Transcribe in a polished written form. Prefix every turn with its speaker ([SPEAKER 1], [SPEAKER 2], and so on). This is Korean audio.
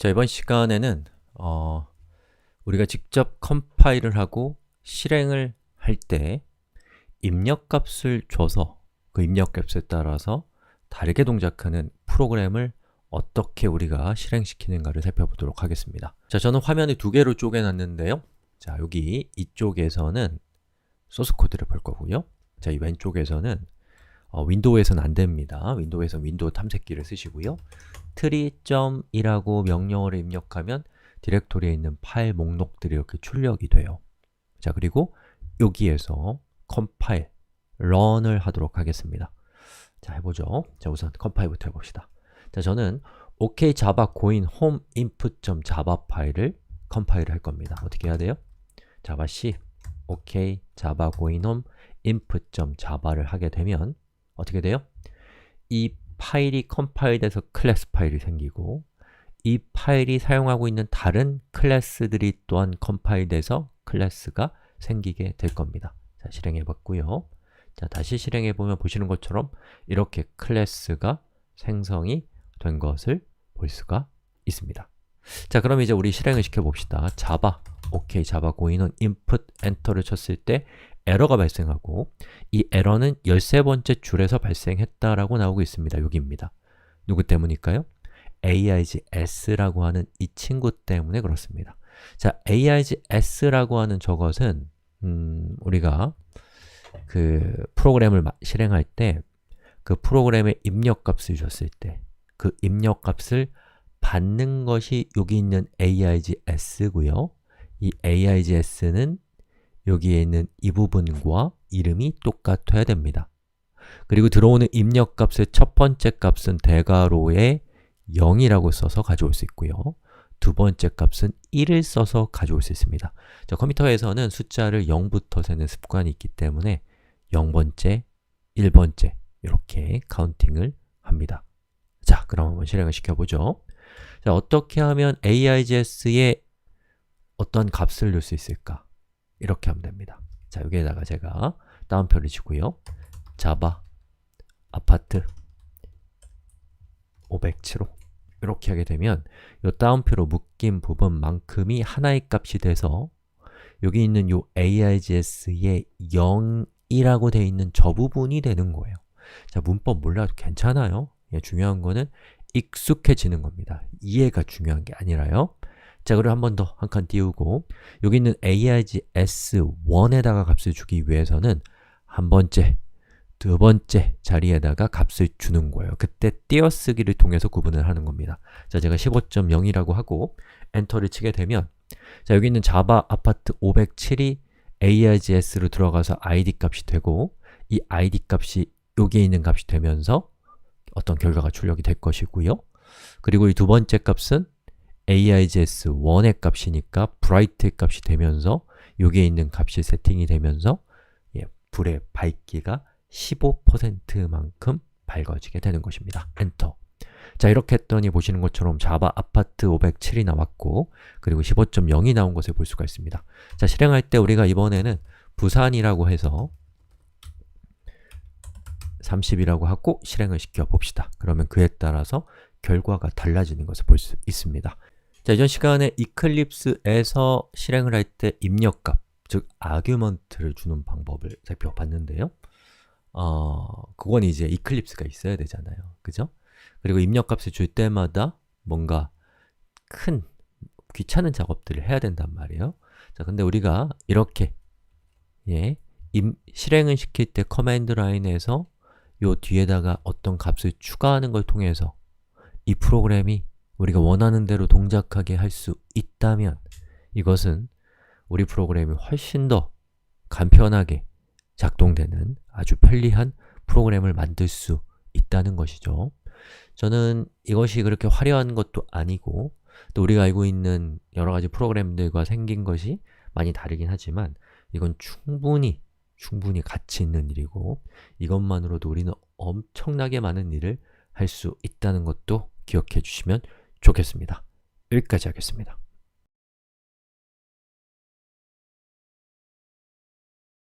[SPEAKER 1] 자, 이번 시간에는 우리가 직접 컴파일을 하고 실행을 할 때 입력값을 줘서 그 입력값에 따라서 다르게 동작하는 프로그램을 어떻게 우리가 실행시키는가를 살펴보도록 하겠습니다. 자, 저는 화면을 두 개로 쪼개놨는데요. 자, 여기 이쪽에서는 소스 코드를 볼 거고요. 자, 이 왼쪽에서는 윈도우에서는 안 됩니다. 윈도우에서 윈도우 탐색기를 쓰시고요. tree.이라고 명령어를 입력하면 디렉토리에 있는 파일 목록들이 이렇게 출력이 돼요. 자, 그리고 여기에서 컴파일, run을 하도록 하겠습니다. 자, 해보죠. 자, 우선 컴파일부터 해봅시다. 자, 저는 OK Java 고인 home input.java 파일을 컴파일을 할 겁니다. 어떻게 해야 돼요? java c OK Java 고인 home input.java를 하게 되면 어떻게 돼요? 이 파일이 컴파일돼서 클래스 파일이 생기고 이 파일이 사용하고 있는 다른 클래스들이 또한 컴파일돼서 클래스가 생기게 될 겁니다. 자, 실행해봤고요. 자, 다시 실행해보면 보시는 것처럼 이렇게 클래스가 생성이 된 것을 볼 수가 있습니다. 자, 그럼 이제 우리 실행을 시켜봅시다. java, OK, java 고인원 input, enter를 쳤을 때 에러가 발생하고 이 에러는 13번째 줄에서 발생했다라고 나오고 있습니다. 여기입니다. 누구 때문일까요? AIGS라고 하는 이 친구 때문에 그렇습니다. 자, AIGS라고 하는 저것은 우리가 그 프로그램을 실행할 때 그 프로그램의 입력값을 줬을 때 그 입력값을 받는 것이 여기 있는 AIGS고요. 이 AIGS는 여기에 있는 이 부분과 이름이 똑같아야 됩니다. 그리고 들어오는 입력값의 첫 번째 값은 대괄호에 0이라고 써서 가져올 수 있고요. 두 번째 값은 1을 써서 가져올 수 있습니다. 자, 컴퓨터에서는 숫자를 0부터 세는 습관이 있기 때문에 0번째, 1번째 이렇게 카운팅을 합니다. 자, 그럼 한번 실행을 시켜보죠. 자, 어떻게 하면 AIGS에 어떤 값을 넣을 수 있을까? 이렇게 하면 됩니다. 자, 여기에다가 제가 따옴표를 치고요. java 아파트 507호 이렇게 하게 되면 이 따옴표로 묶인 부분만큼이 하나의 값이 돼서 여기 있는 이 AIGS에 0이라고 되어 있는 저 부분이 되는 거예요. 자, 문법 몰라도 괜찮아요. 중요한 거는 익숙해지는 겁니다. 이해가 중요한 게 아니라요. 자, 그리고 한 번 더 한 칸 띄우고 여기 있는 AIGS1에다가 값을 주기 위해서는 한 번째, 두 번째 자리에다가 값을 주는 거예요. 그때 띄어쓰기를 통해서 구분을 하는 겁니다. 자, 제가 15.0이라고 하고 엔터를 치게 되면 자, 여기 있는 java 아파트 507이 AIGS로 들어가서 ID 값이 되고 이 ID 값이 여기에 있는 값이 되면서 어떤 결과가 출력이 될 것이고요. 그리고 이 두 번째 값은 AIGS1의 값이니까 bright의 값이 되면서 여기에 있는 값이 세팅이 되면서 불의 밝기가 15%만큼 밝아지게 되는 것입니다. 엔터. 자, 이렇게 했더니 보시는 것처럼 java 아파트 507이 나왔고 그리고 15.0이 나온 것을 볼 수가 있습니다. 자, 실행할 때 우리가 이번에는 부산이라고 해서 30이라고 하고 실행을 시켜 봅시다. 그러면 그에 따라서 결과가 달라지는 것을 볼 수 있습니다. 자, 이전 시간에 이클립스에서 실행을 할 때 입력값, 즉 아규먼트를 주는 방법을 살펴봤는데요. 그건 이제 이클립스가 있어야 되잖아요. 그죠? 그리고 입력값을 줄 때마다 뭔가 큰 귀찮은 작업들을 해야 된단 말이에요. 자, 근데 우리가 이렇게 실행을 시킬 때 커맨드 라인에서 요 뒤에다가 어떤 값을 추가하는 걸 통해서 이 프로그램이 우리가 원하는 대로 동작하게 할 수 있다면 이것은 우리 프로그램이 훨씬 더 간편하게 작동되는 아주 편리한 프로그램을 만들 수 있다는 것이죠. 저는 이것이 그렇게 화려한 것도 아니고 또 우리가 알고 있는 여러 가지 프로그램들과 생긴 것이 많이 다르긴 하지만 이건 충분히 가치 있는 일이고 이것만으로도 우리는 엄청나게 많은 일을 할 수 있다는 것도 기억해 주시면 좋겠습니다. 여기까지 하겠습니다.